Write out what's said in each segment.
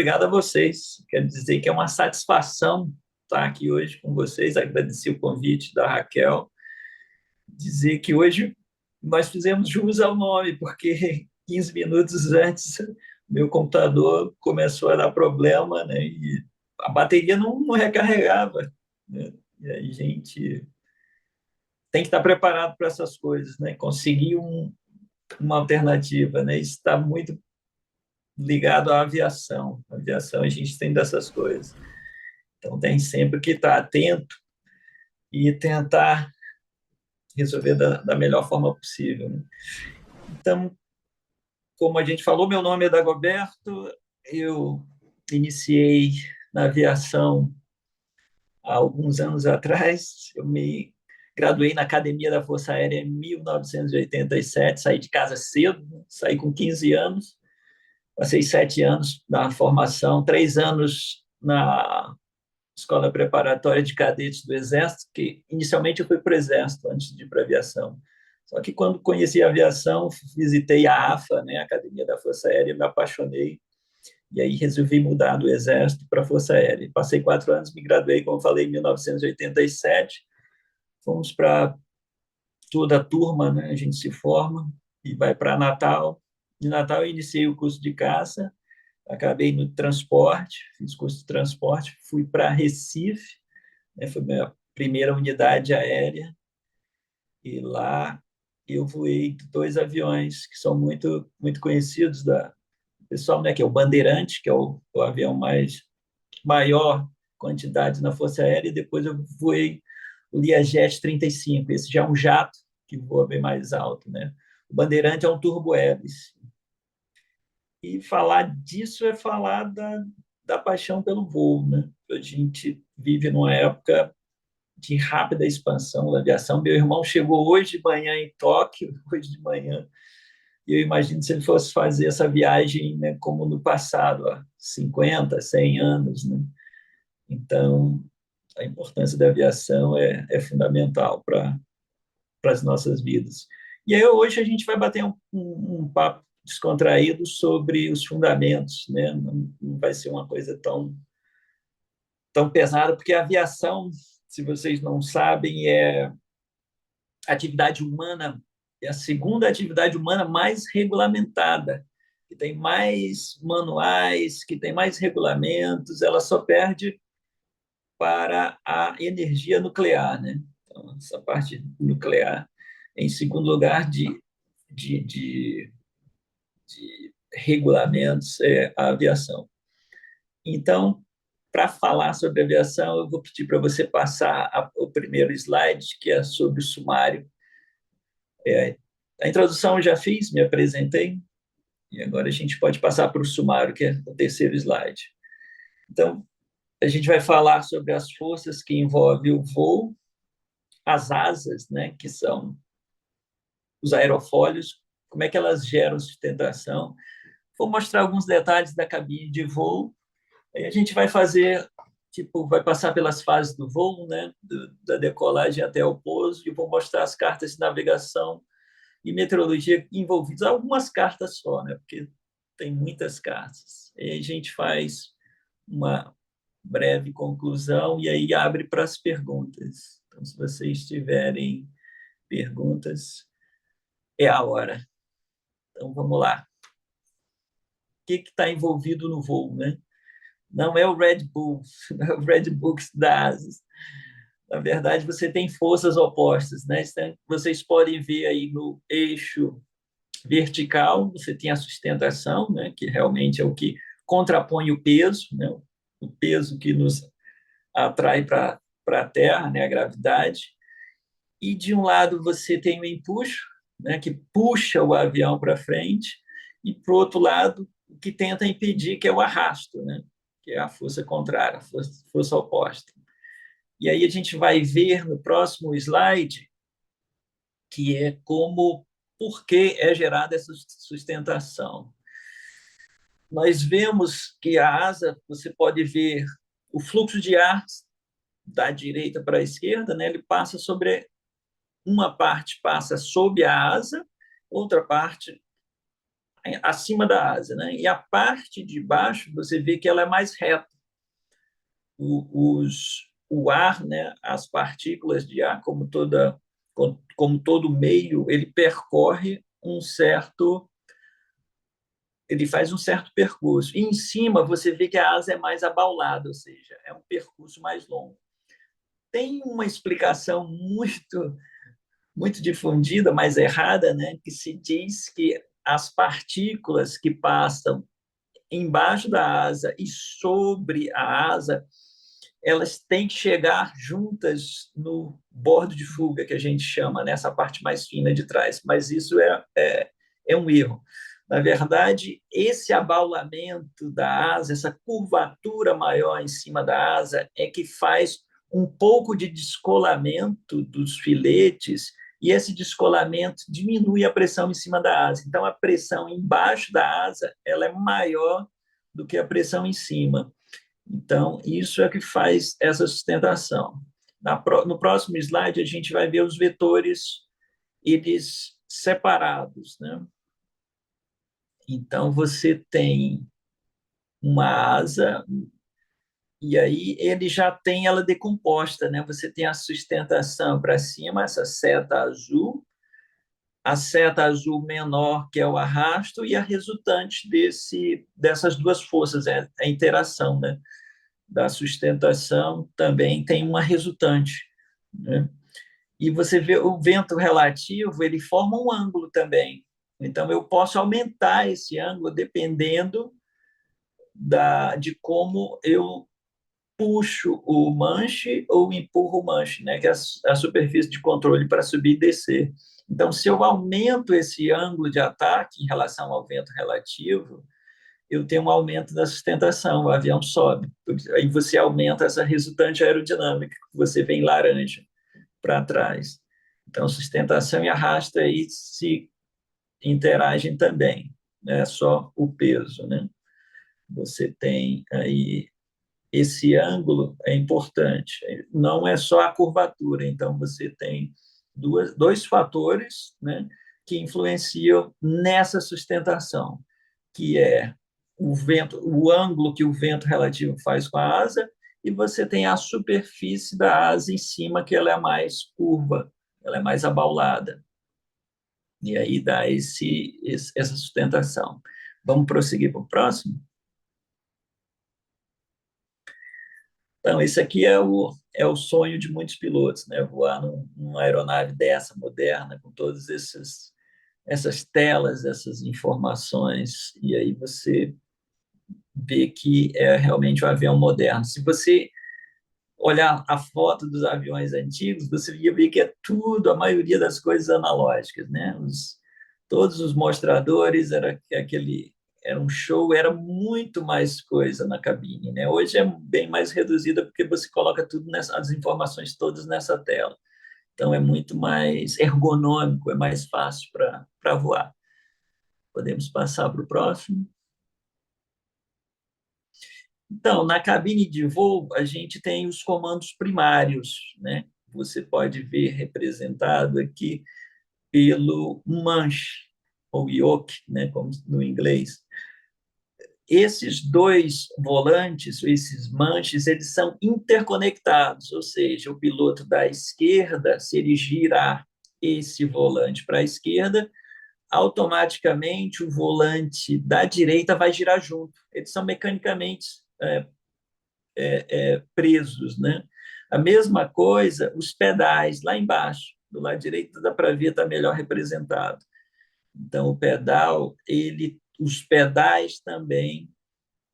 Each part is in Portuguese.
obrigado a vocês. Quero dizer que é uma satisfação estar aqui hoje com vocês, agradecer o convite da Raquel, dizer que hoje nós fizemos jus ao nome, porque 15 minutos antes meu computador começou a dar problema, né, e a bateria não recarregava, né, e aí a gente tem que estar preparado para essas coisas, né, conseguir uma alternativa, né, isso está muito ligado à aviação. A aviação a gente tem dessas coisas. Então tem sempre que estar atento e tentar resolver da melhor forma possível, né? Então, como a gente falou, meu nome é Dagoberto, eu iniciei na aviação há alguns anos atrás, eu me graduei na Academia da Força Aérea em 1987, saí de casa cedo, saí com 15 anos, passei 7 anos na formação, 3 anos na Escola Preparatória de Cadetes do Exército, que inicialmente eu fui para o Exército antes de ir para a aviação. Só que quando conheci a aviação, visitei a AFA, né, a Academia da Força Aérea, me apaixonei, e aí resolvi mudar do Exército para a Força Aérea. Passei 4 anos, me graduei, como falei, em 1987, fomos para toda a turma, né, a gente se forma e vai para Natal. Em Natal eu iniciei o curso de caça, acabei no transporte, fiz curso de transporte, fui para Recife, né, foi a minha primeira unidade aérea, e lá eu voei 2 aviões que são muito conhecidos da pessoal, né, que é o Bandeirante, que é o avião mais maior quantidade na Força Aérea, e depois eu voei o Learjet 35, esse já é um jato que voa bem mais alto, né? O Bandeirante é um turbo-hélice. E falar disso é falar da paixão pelo voo, né? A gente vive numa época de rápida expansão da aviação. Meu irmão chegou hoje de manhã em Tóquio, hoje de manhã, e eu imagino se ele fosse fazer essa viagem, né, como no passado, há 50, 100 anos, né? Então, a importância da aviação é fundamental para as nossas vidas. E aí hoje a gente vai bater um papo descontraído sobre os fundamentos, né? Não vai ser uma coisa tão pesada, porque a aviação, se vocês não sabem, é a atividade humana, é a segunda atividade humana mais regulamentada, que tem mais manuais, que tem mais regulamentos, ela só perde para a energia nuclear, né? Então, essa parte nuclear, em segundo lugar de, de, de regulamentos, é a aviação. Então, para falar sobre aviação, eu vou pedir para você passar o primeiro slide, que é sobre o sumário. A introdução eu já fiz, me apresentei, e agora a gente pode passar para o sumário, que é o terceiro slide. Então, a gente vai falar sobre as forças que envolvem o voo, as asas, né, que são os aerofólios, como é que elas geram sustentação. Vou mostrar alguns detalhes da cabine de voo. Aí a gente vai fazer, tipo, vai passar pelas fases do voo, né, da decolagem até o pouso, e vou mostrar as cartas de navegação e meteorologia envolvidas, algumas cartas só, né, porque tem muitas cartas. Aí a gente faz uma breve conclusão e aí abre para as perguntas. Então, se vocês tiverem perguntas, é a hora. Então, vamos lá. O que está envolvido no voo, né? Não é o Red Bull, não é o Red Bull da Asas. Na verdade, você tem forças opostas, né? Então, vocês podem ver aí no eixo vertical, você tem a sustentação, né? Que realmente é o que contrapõe o peso, né? O peso que nos atrai para a Terra, né? A gravidade. E de um lado você tem o empuxo, né? Que puxa o avião para frente, e para o outro lado o que tenta impedir, que é o arrasto, né? Que é a força contrária, a força oposta. E aí a gente vai ver no próximo slide que é por que é gerada essa sustentação. Nós vemos que a asa, você pode ver o fluxo de ar da direita para a esquerda, né? Ele passa sobre uma parte passa sob a asa, outra parte acima da asa, né? E a parte de baixo, você vê que ela é mais reta. O ar, né? As partículas de ar, como todo meio, ele faz um certo percurso. E em cima você vê que a asa é mais abaulada, ou seja, é um percurso mais longo. Tem uma explicação muito difundida, mas errada, né, que se diz que as partículas que passam embaixo da asa e sobre a asa, elas têm que chegar juntas no bordo de fuga, que a gente chama, nessa parte mais fina de trás. Mas isso é um erro. Na verdade, esse abaulamento da asa, essa curvatura maior em cima da asa, é que faz um pouco de descolamento dos filetes, e esse descolamento diminui a pressão em cima da asa. Então, a pressão embaixo da asa ela é maior do que a pressão em cima. Então, isso é que faz essa sustentação. No próximo slide, a gente vai ver os vetores, eles separados, né? Então, você tem uma asa, e aí ele já tem ela decomposta, né? Você tem a sustentação para cima, essa seta azul, a seta azul menor, que é o arrasto, e a resultante dessas duas forças, é a interação, né? Da sustentação também tem uma resultante, né? E você vê o vento relativo, ele forma um ângulo também. Então, eu posso aumentar esse ângulo dependendo de como eu puxo o manche ou empurro o manche, né? Que é a superfície de controle para subir e descer. Então, se eu aumento esse ângulo de ataque em relação ao vento relativo, eu tenho um aumento da sustentação, o avião sobe. Aí você aumenta essa resultante aerodinâmica, que você vê em laranja para trás. Então, sustentação e arrasto aí se interagem também, não é só o peso, né? Você tem aí esse ângulo é importante, não é só a curvatura, então você tem dois fatores, né, que influenciam nessa sustentação, que é o ângulo que o vento relativo faz com a asa, e você tem a superfície da asa em cima, que ela é mais curva, ela é mais abaulada. E aí dá essa sustentação. Vamos prosseguir para o próximo? Então, esse aqui é o sonho de muitos pilotos, né? Voar numa aeronave dessa, moderna, com todas essas telas, essas informações, e aí você vê que é realmente um avião moderno. Se você olhar a foto dos aviões antigos, você ia ver que é tudo, a maioria das coisas analógicas, né? Todos os mostradores era um show, era muito mais coisa na cabine, né? Hoje é bem mais reduzida porque você coloca as informações todas nessa tela. Então é muito mais ergonômico, é mais fácil para voar. Podemos passar para o próximo. Então, na cabine de voo, a gente tem os comandos primários, né? Você pode ver representado aqui pelo manche, ou yoke, né, como no inglês. Esses dois volantes, esses manches, eles são interconectados, ou seja, o piloto da esquerda, se ele girar esse volante para a esquerda, automaticamente o volante da direita vai girar junto. Eles são mecanicamente presos, né? A mesma coisa, os pedais lá embaixo, do lado direito dá para ver, está melhor representado. Então, os pedais também,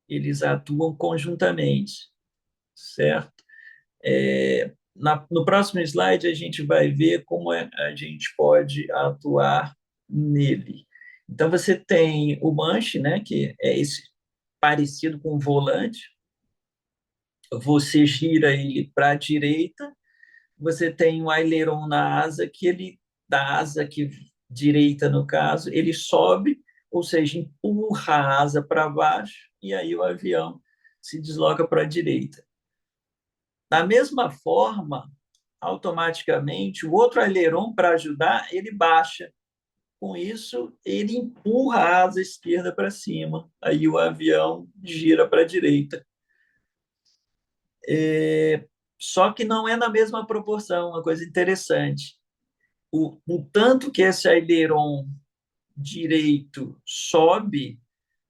eles atuam conjuntamente, certo? No próximo slide, a gente vai ver como a gente pode atuar nele. Então, você tem o manche, né, que é esse parecido com o volante, você gira ele para a direita, você tem um aileron na asa, da asa que direita, no caso, ele sobe, ou seja, empurra a asa para baixo, e aí o avião se desloca para a direita. Da mesma forma, automaticamente, o outro aileron, para ajudar, ele baixa. Com isso, ele empurra a asa esquerda para cima, aí o avião gira para a direita. Só que não é na mesma proporção, uma coisa interessante. O tanto que esse aileron direito sobe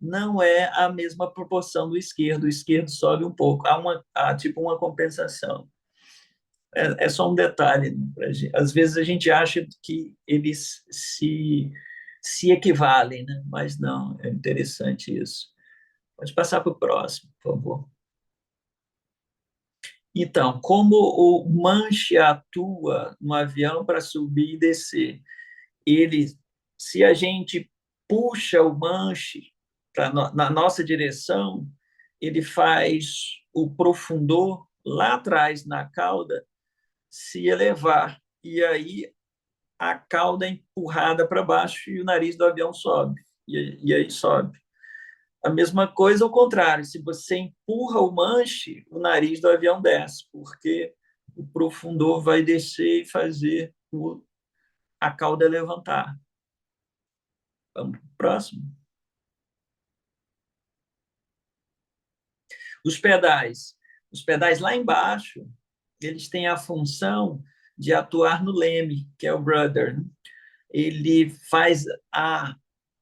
não é a mesma proporção do esquerdo. O esquerdo sobe um pouco. Há tipo uma compensação. É só um detalhe. Às vezes a gente acha que eles se equivalem, né? Mas não, é interessante isso. Pode passar para o próximo, por favor. Então, como o manche atua no avião para subir e descer? Ele, se a gente puxa o manche na nossa direção, ele faz o profundor lá atrás na cauda se elevar. E aí a cauda é empurrada para baixo e o nariz do avião sobe. E aí sobe. A mesma coisa ao contrário, se você empurra o manche, o nariz do avião desce, porque o profundor vai descer e fazer a cauda levantar. Vamos para o próximo. Os pedais. Os pedais lá embaixo, eles têm a função de atuar no leme, que é o rudder. Ele faz a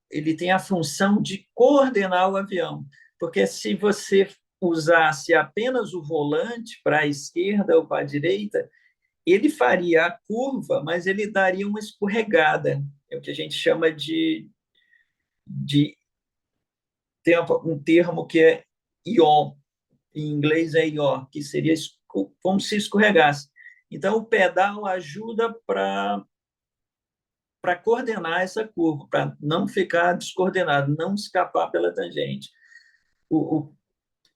ele tem a função de coordenar o avião, porque se você usasse apenas o volante para a esquerda ou para a direita, ele faria a curva, mas ele daria uma escorregada, é o que a gente chama de tem um termo que é yaw, em inglês é yaw, que seria como se escorregasse. Então, o pedal ajuda para coordenar essa curva, para não ficar descoordenado, não escapar pela tangente. O, o,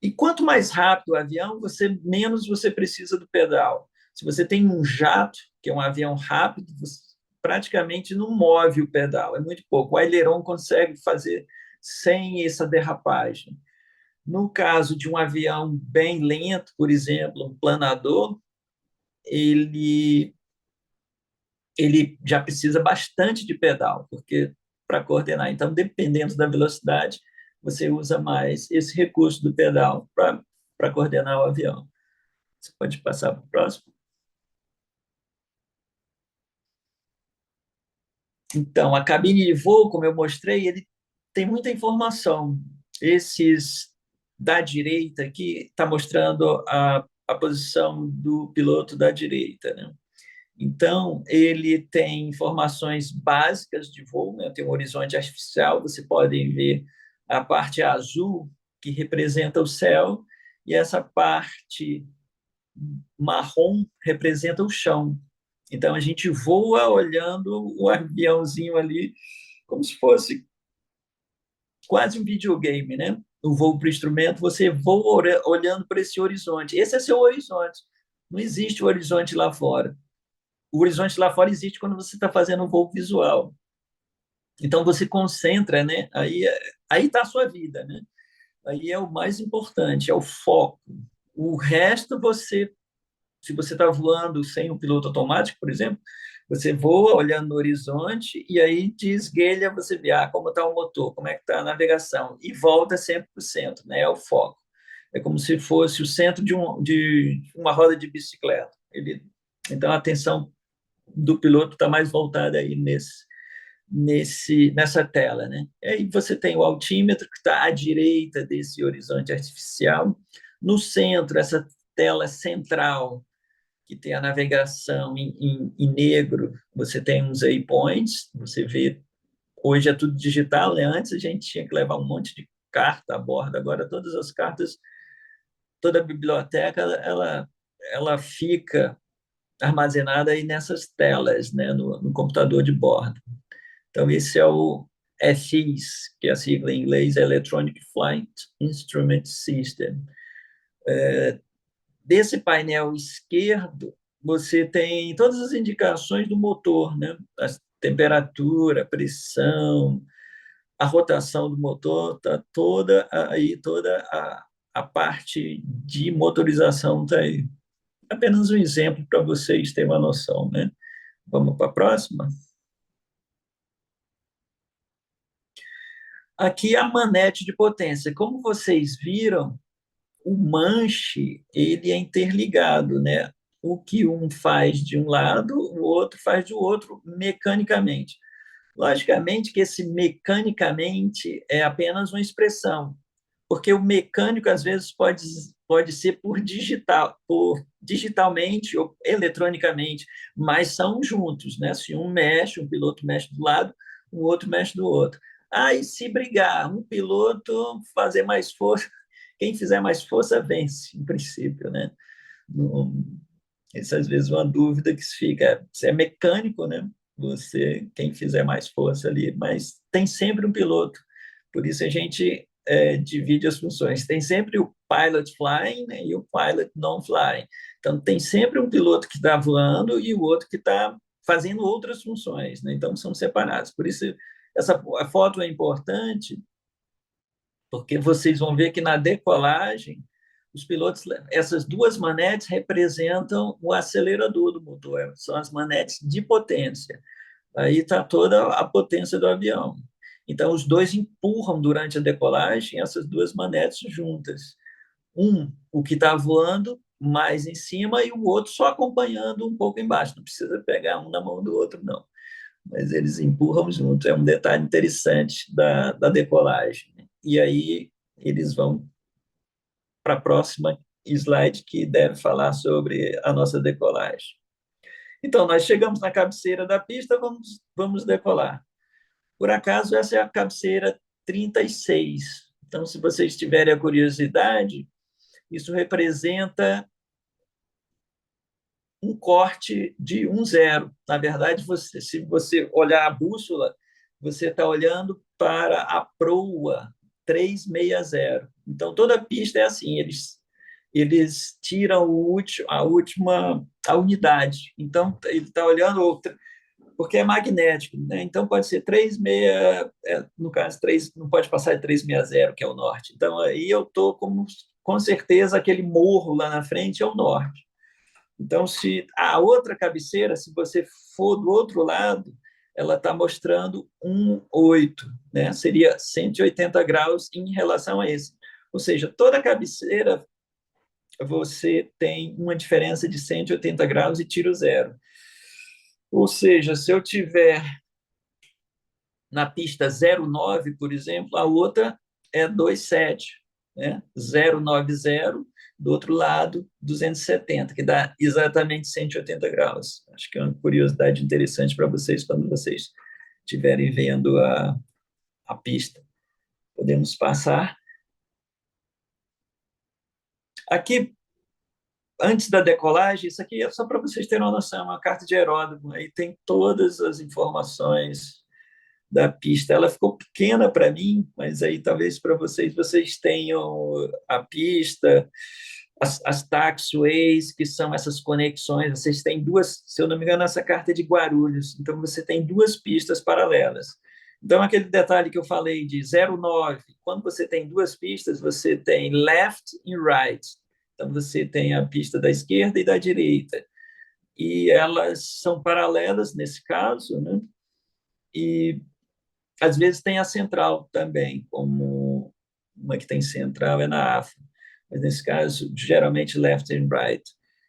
e quanto mais rápido o avião, menos você precisa do pedal. Se você tem um jato, que é um avião rápido, você praticamente não move o pedal, é muito pouco. O aileron consegue fazer sem essa derrapagem. No caso de um avião bem lento, por exemplo, um planador, ele, ele já precisa bastante de pedal, porque para coordenar. Então, dependendo da velocidade, você usa mais esse recurso do pedal para coordenar o avião. Você pode passar para o próximo. Então, a cabine de voo, como eu mostrei, ele tem muita informação. Esses da direita aqui está mostrando a posição do piloto da direita, né? Então, ele tem informações básicas de voo, né? Tem um horizonte artificial, você pode ver a parte azul, que representa o céu, e essa parte marrom representa o chão. Então, a gente voa olhando o aviãozinho ali, como se fosse quase um videogame, né? O voo para o instrumento, você voa olhando para esse horizonte. Esse é seu horizonte. Não existe o horizonte lá fora. O horizonte lá fora existe quando você está fazendo um voo visual. Então você concentra, né? Aí está a sua vida, né? Aí é o mais importante, é o foco. O resto você, se você está voando sem o piloto automático, por exemplo, você voa olhando no horizonte e aí de esguelha você vê como está o motor, como é que está a navegação e volta 100%, né? É o foco. É como se fosse o centro de uma roda de bicicleta. Então a atenção do piloto está mais voltada aí nessa tela, né? E aí você tem o altímetro que está à direita desse horizonte artificial. No centro, essa tela central que tem a navegação em negro, você tem uns waypoints, você vê, hoje é tudo digital, né? Antes a gente tinha que levar um monte de carta a bordo, agora todas as cartas, toda a biblioteca, ela fica armazenada aí nessas telas, né? No computador de bordo. Então, esse é o FIS, que é a sigla em inglês, Electronic Flight Instrument System. Desse painel esquerdo, você tem todas as indicações do motor, né? A temperatura, a pressão, a rotação do motor, tá toda a parte de motorização está aí. Apenas um exemplo para vocês terem uma noção, né? Vamos para a próxima? Aqui a manete de potência. Como vocês viram, o manche ele é interligado, né? O que um faz de um lado, o outro faz do outro mecanicamente. Logicamente que esse mecanicamente é apenas uma expressão, porque o mecânico às vezes pode ser por digitalmente ou eletronicamente, mas são juntos, né? Se um mexe, um piloto mexe do lado, o outro mexe do outro. Aí, se brigar, um piloto fazer mais força, quem fizer mais força vence, em princípio, né? Não, essa às vezes uma dúvida que se fica, se é mecânico, né? Você, quem fizer mais força ali, mas tem sempre um piloto. Por isso a gente divide as funções. Tem sempre o pilot flying, né, e o pilot non flying. Então tem sempre um piloto que está voando e o outro que está fazendo outras funções, né? Então são separados. Por isso essa a foto é importante porque vocês vão ver que na decolagem, os pilotos, essas duas manetes representam o acelerador do motor, são as manetes de potência. Aí está toda a potência do avião. Então, os dois empurram durante a decolagem essas duas manetes juntas. O que está voando mais em cima e o outro só acompanhando um pouco embaixo. Não precisa pegar um na mão do outro, não. Mas eles empurram juntos. É um detalhe interessante da decolagem. E aí eles vão para a próxima slide, que deve falar sobre a nossa decolagem. Então, nós chegamos na cabeceira da pista, vamos decolar. Por acaso, essa é a cabeceira 36. Então, se vocês tiverem a curiosidade, isso representa um corte de 1,0. Na verdade, se você olhar a bússola, você está olhando para a proa 360. Então, toda a pista é assim, eles tiram a unidade. Então, ele está olhando, porque é magnético, né? Então, pode ser 36, no caso, 3, não pode passar de 360, que é o norte. Então, aí eu estou com certeza aquele morro lá na frente é o norte. Então, se a outra cabeceira, se você for do outro lado, ela está mostrando 1,8, né? Seria 180 graus em relação a esse. Ou seja, toda cabeceira você tem uma diferença de 180 graus e tira o zero. Ou seja, se eu tiver na pista 09, por exemplo, a outra é 27, né? 090, do outro lado 270, que dá exatamente 180 graus. Acho que é uma curiosidade interessante para vocês quando vocês estiverem vendo a pista. Podemos passar. Aqui, antes da decolagem, isso aqui é só para vocês terem uma noção, uma carta de aeródromo, aí tem todas as informações da pista. Ela ficou pequena para mim, mas aí talvez para vocês tenham a pista, as taxiways, que são essas conexões. Vocês têm duas, se eu não me engano, essa carta é de Guarulhos, então você tem duas pistas paralelas. Então, aquele detalhe que eu falei de 09, quando você tem duas pistas, você tem left e right. Então, você tem a pista da esquerda e da direita. E elas são paralelas nesse caso, né? E às vezes tem a central também, como uma que tem central é na AFA, mas nesse caso, geralmente left and right.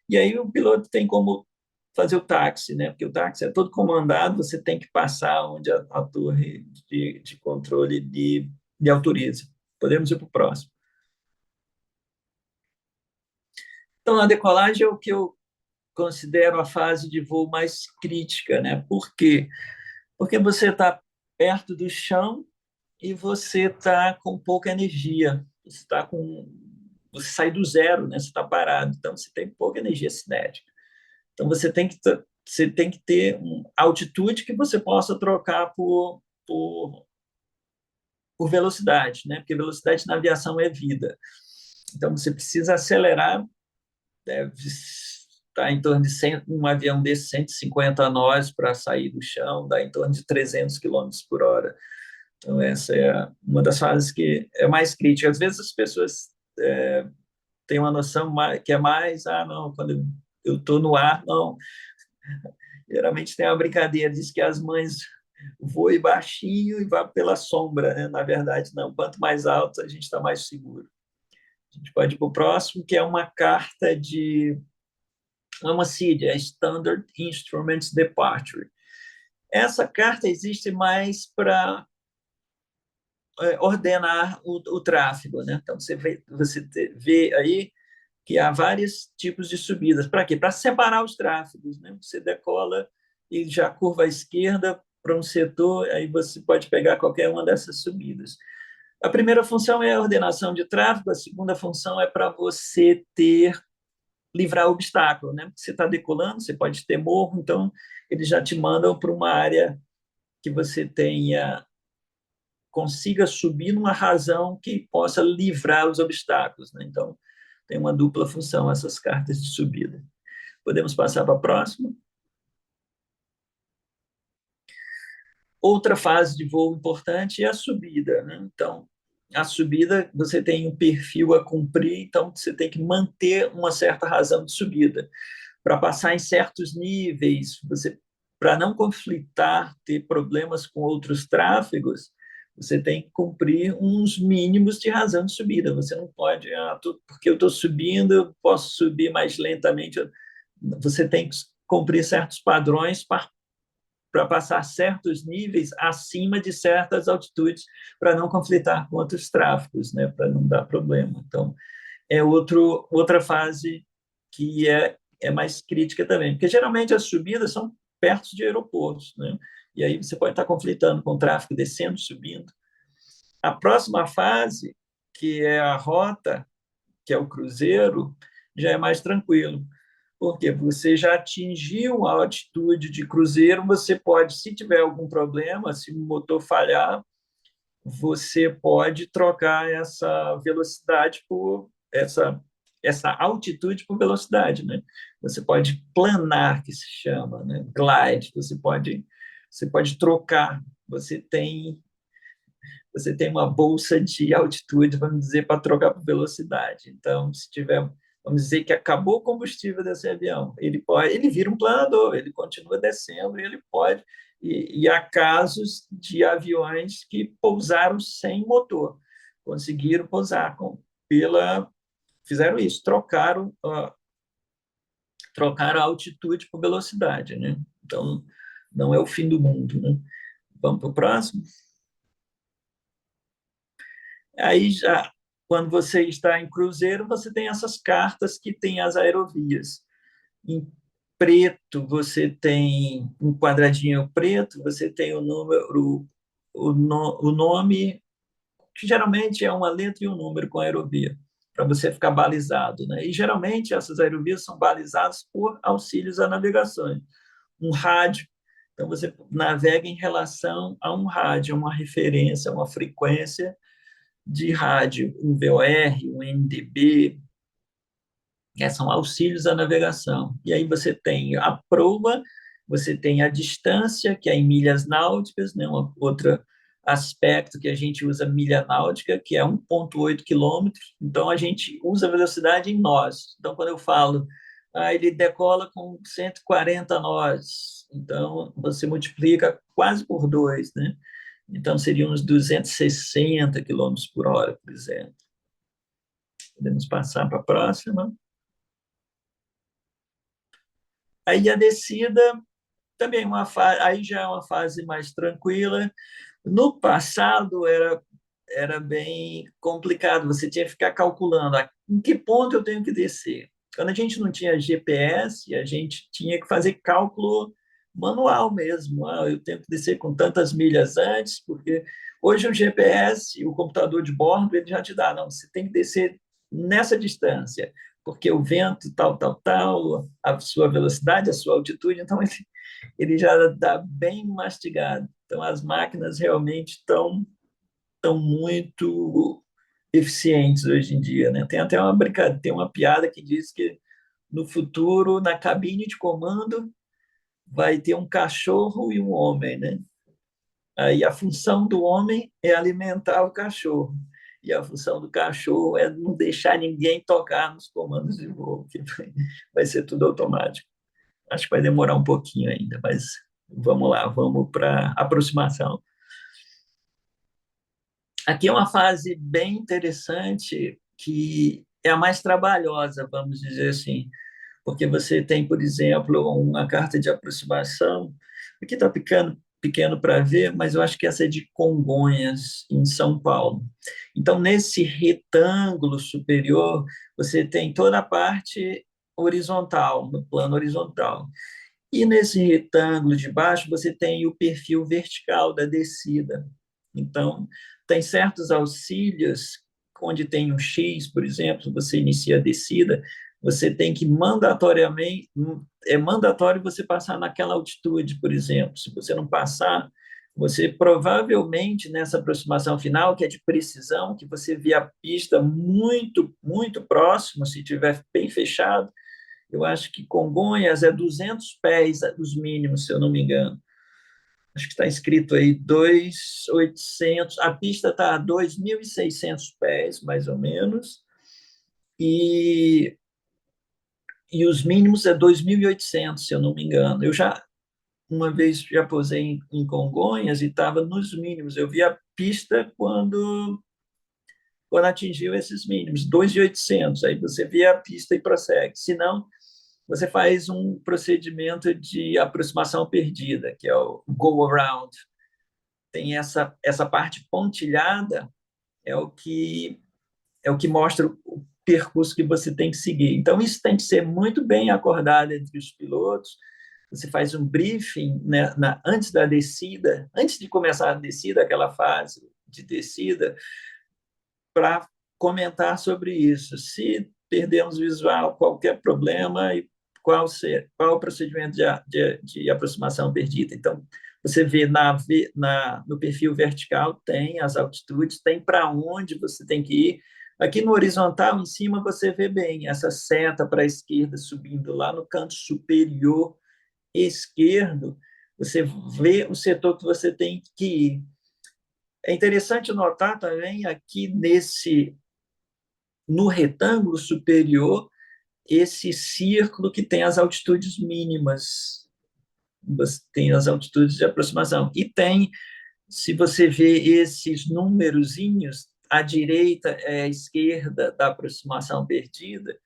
E aí o piloto tem como fazer o táxi, né? Porque o táxi é todo comandado, você tem que passar onde a torre de controle de autoriza. Podemos ir para o próximo. Então, a decolagem é o que eu considero a fase de voo mais crítica, né? Por quê? Porque você está perto do chão e você está com pouca energia. Você sai do zero, né? Você está parado, então você tem pouca energia cinética. Então você tem que ter uma altitude que você possa trocar por velocidade, né? Porque velocidade na aviação é vida. Então você precisa acelerar, deve estar em torno de 100, um avião desse 150 nós para sair do chão, dá em torno de 300 quilômetros por hora. Então, essa é uma das fases que é mais crítica. Às vezes as pessoas têm uma noção que é mais, não, quando eu estou no ar, não. Geralmente tem uma brincadeira, diz que as mães voe baixinho e vá pela sombra, né? Na verdade, não. Quanto mais alto, a gente está mais seguro. A gente pode ir para o próximo, que é uma carta de uma CID, é Standard Instruments Departure. Essa carta existe mais para ordenar o tráfego, né? Então você vê aí que há vários tipos de subidas. Para quê? Para separar os tráfegos, né? Você decola e já curva à esquerda para um setor, aí você pode pegar qualquer uma dessas subidas. A primeira função é a ordenação de tráfego, a segunda função é para você livrar obstáculo, né? Você está decolando, você pode ter morro, então eles já te mandam para uma área que você consiga subir numa razão que possa livrar os obstáculos, né? Então tem uma dupla função essas cartas de subida. Podemos passar para a próxima. Outra fase de voo importante é a subida, né? Então, a subida, você tem um perfil a cumprir, então você tem que manter uma certa razão de subida. Para passar em certos níveis, você, para não conflitar, ter problemas com outros tráfegos, você tem que cumprir uns mínimos de razão de subida. Você não pode, porque eu estou subindo, eu posso subir mais lentamente. Você tem que cumprir certos padrões para passar certos níveis acima de certas altitudes, para não conflitar com outros tráfegos, né, para não dar problema. Então, é outra fase que é mais crítica também, porque geralmente as subidas são perto de aeroportos, né? E aí você pode estar conflitando com o tráfego descendo, subindo. A próxima fase, que é a rota, que é o cruzeiro, já é mais tranquilo. Porque você já atingiu a altitude de cruzeiro, você pode, se tiver algum problema, se o motor falhar, você pode trocar essa velocidade por essa altitude por velocidade, né? Você pode planar, que se chama, né? Glide, você pode trocar. Você tem uma bolsa de altitude, vamos dizer, para trocar por velocidade. Então, se tiver, vamos dizer que acabou o combustível desse avião, ele vira um planador, ele continua descendo e ele pode. E há casos de aviões que pousaram sem motor, conseguiram pousar fizeram isso, trocaram a altitude por velocidade, né? Então, não é o fim do mundo, né? Vamos para o próximo? Aí já, quando você está em cruzeiro, você tem essas cartas que tem as aerovias. Em preto, você tem um quadradinho preto, você tem o número, o nome, que geralmente é uma letra e um número com aerovia, para você ficar balizado, né? E geralmente essas aerovias são balizadas por auxílios à navegação. Um rádio, então você navega em relação a um rádio, uma referência, uma frequência de rádio, um VOR, um NDB, são auxílios à navegação. E aí você tem a proa, você tem a distância, que é em milhas náuticas, né? Outro aspecto que a gente usa milha náutica, que é 1,8 quilômetros. Então, a gente usa a velocidade em nós. Então, quando eu falo, ele decola com 140 nós, então você multiplica quase por dois, né? Então, seriam uns 260 quilômetros por hora, por exemplo. Podemos passar para a próxima. Aí a descida também aí já é uma fase mais tranquila. No passado era bem complicado, você tinha que ficar calculando em que ponto eu tenho que descer. Quando a gente não tinha GPS, a gente tinha que fazer cálculo manual mesmo. Eu tenho que descer com tantas milhas antes, porque hoje o GPS, o computador de bordo, ele já te dá, não, você tem que descer nessa distância, porque o vento, tal, tal, tal, a sua velocidade, a sua altitude, então ele já está bem mastigado. Então, as máquinas realmente estão muito eficientes hoje em dia, né? Tem até uma brincadeira, tem uma piada que diz que no futuro, na cabine de comando, vai ter um cachorro e um homem, né? Aí a função do homem é alimentar o cachorro. E a função do cachorro é não deixar ninguém tocar nos comandos de voo, que vai ser tudo automático. Acho que vai demorar um pouquinho ainda, mas Vamos lá, vamos para aproximação. Aqui é uma fase bem interessante, que é a mais trabalhosa, vamos dizer assim, porque você tem, por exemplo, uma carta de aproximação, aqui está pequeno para ver, mas eu acho que essa é de Congonhas, em São Paulo. Então, nesse retângulo superior, você tem toda a parte horizontal, no plano horizontal. E nesse retângulo de baixo, você tem o perfil vertical da descida. Então, tem certos auxílios, onde tem um X, por exemplo, você inicia a descida, você tem que mandatoriamente, é mandatório você passar naquela altitude, por exemplo. Se você não passar, você provavelmente nessa aproximação final, que é de precisão, que você vê a pista muito, muito próximo, se estiver bem fechado, eu acho que Congonhas é 200 pés os mínimos, se eu não me engano. Acho que está escrito aí 2.800. A pista está a 2.600 pés, mais ou menos, e, e os mínimos é 2.800, se eu não me engano. Eu já, uma vez, já posei em Congonhas e estava nos mínimos. Eu vi a pista quando atingiu esses mínimos, 2.800. Aí você vê a pista e prossegue. Se não, você faz um procedimento de aproximação perdida, que é o go around. Tem essa parte pontilhada, é o que mostra o percurso que você tem que seguir. Então, isso tem que ser muito bem acordado entre os pilotos. Você faz um briefing, né, antes da descida, antes de começar a descida, aquela fase de descida, para comentar sobre isso. Se perdemos visual, qualquer problema, e qual o procedimento de aproximação perdida. Então, você vê no perfil vertical, tem as altitudes, tem para onde você tem que ir. Aqui no horizontal, em cima, você vê bem essa seta para a esquerda subindo lá no canto superior esquerdo, você vê o setor que você tem que ir. É interessante notar também aqui no retângulo superior, esse círculo que tem as altitudes mínimas, tem as altitudes de aproximação. E tem, se você vê esses númerozinhos, à direita é a esquerda da aproximação perdida,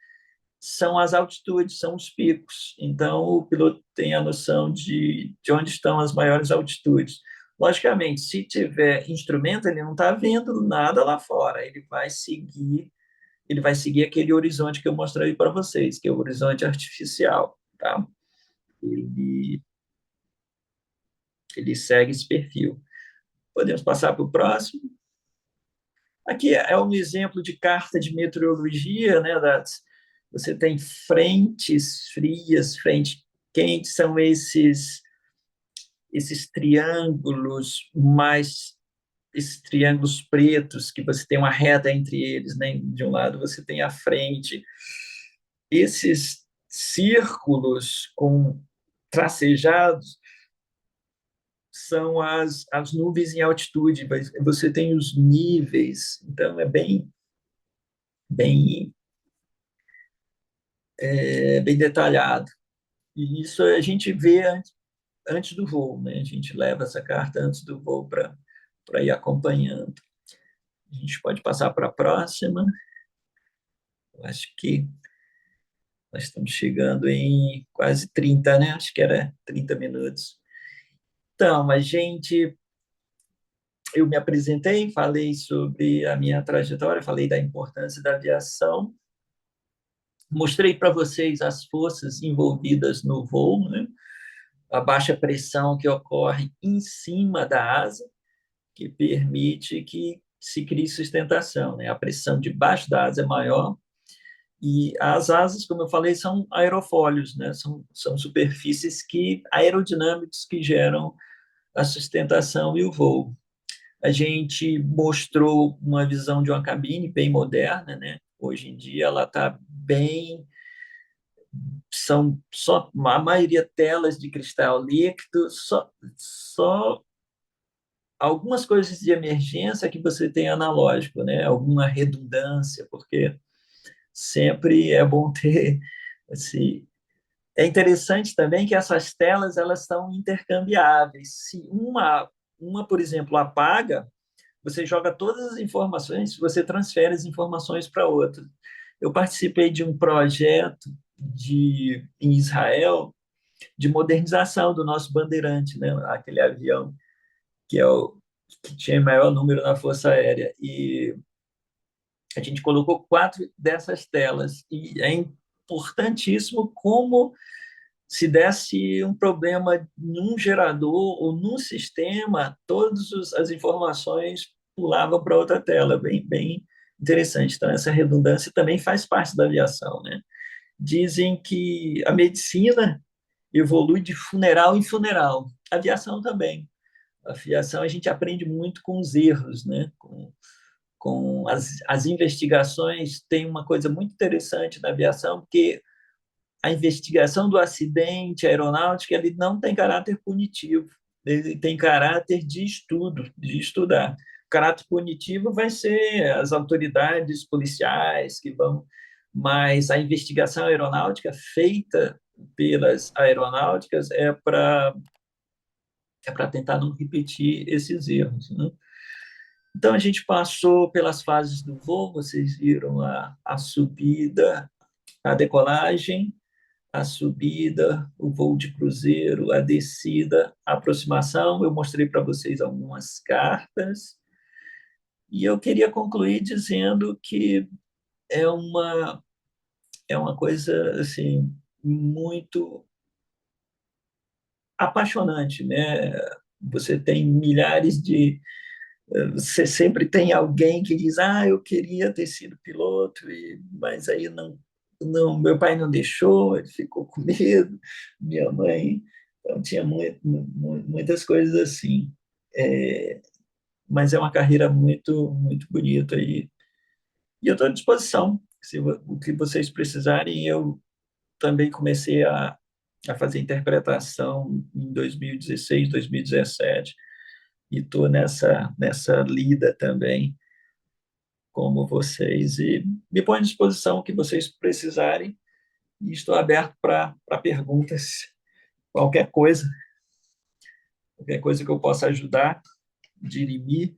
são as altitudes, são os picos. Então, o piloto tem a noção de onde estão as maiores altitudes. Logicamente, se tiver instrumento, ele não está vendo nada lá fora, ele vai seguir aquele horizonte que eu mostrei para vocês, que é o horizonte artificial, tá? Ele, ele segue esse perfil. Podemos passar para o próximo. Aqui é um exemplo de carta de meteorologia, né? Você tem frentes frias, frente quente, são esses triângulos mais esses triângulos pretos que você tem uma reta entre eles, né? De um lado você tem a frente, esses círculos com tracejados são as nuvens em altitude, você tem os níveis, então é bem, bem detalhado. E isso a gente vê antes do voo, né? A gente leva essa carta antes do voo para ir acompanhando. A gente pode passar para a próxima. Eu acho que nós estamos chegando em quase 30, né? Acho que era 30 minutos. Então, eu me apresentei, falei sobre a minha trajetória, falei da importância da aviação, mostrei para vocês as forças envolvidas no voo, né? A baixa pressão que ocorre em cima da asa, que permite que se crie sustentação, né? A pressão debaixo da asa é maior e as asas, como eu falei, são aerofólios, né? São superfícies aerodinâmicas que geram a sustentação e o voo. A gente mostrou uma visão de uma cabine bem moderna, né? Hoje em dia ela está bem, são só a maioria telas de cristal líquido, só algumas coisas de emergência que você tem analógico, né? Alguma redundância, porque sempre é bom ter esse É interessante também que essas telas elas são intercambiáveis. Se uma, por exemplo, apaga, você joga todas as informações, você transfere as informações para outra. Eu participei de um projeto em Israel de modernização do nosso Bandeirante, né? Aquele avião que é o que tinha maior número na Força Aérea. E a gente colocou 4 dessas telas. E é importantíssimo como se desse um problema num gerador ou num sistema, todas as informações pulavam para outra tela, bem interessante. Então, essa redundância também faz parte da aviação, né? Dizem que a medicina evolui de funeral em funeral, a aviação também. A aviação a gente aprende muito com os erros, né? Com as investigações, tem uma coisa muito interessante na aviação, porque a investigação do acidente aeronáutico ele não tem caráter punitivo, ele tem caráter de estudo, de estudar. O caráter punitivo vai ser as autoridades policiais que vão, mas a investigação aeronáutica feita pelas aeronáuticas é para tentar não repetir esses erros, né? Então a gente passou pelas fases do voo, vocês viram a subida, a decolagem, a subida, o voo de cruzeiro, a descida, a aproximação. Eu mostrei para vocês algumas cartas e eu queria concluir dizendo que é uma é uma coisa assim muito apaixonante, né? Você tem milhares de você sempre tem alguém que diz, eu queria ter sido piloto, mas aí não, meu pai não deixou, ele ficou com medo, minha mãe, então tinha muitas coisas assim. É, mas é uma carreira muito bonita e eu estou à disposição. Se o que vocês precisarem, eu também comecei a fazer interpretação em 2016, 2017 e estou nessa lida também como vocês e me põe à disposição o que vocês precisarem e estou aberto para perguntas, qualquer coisa que eu possa ajudar, dirimir,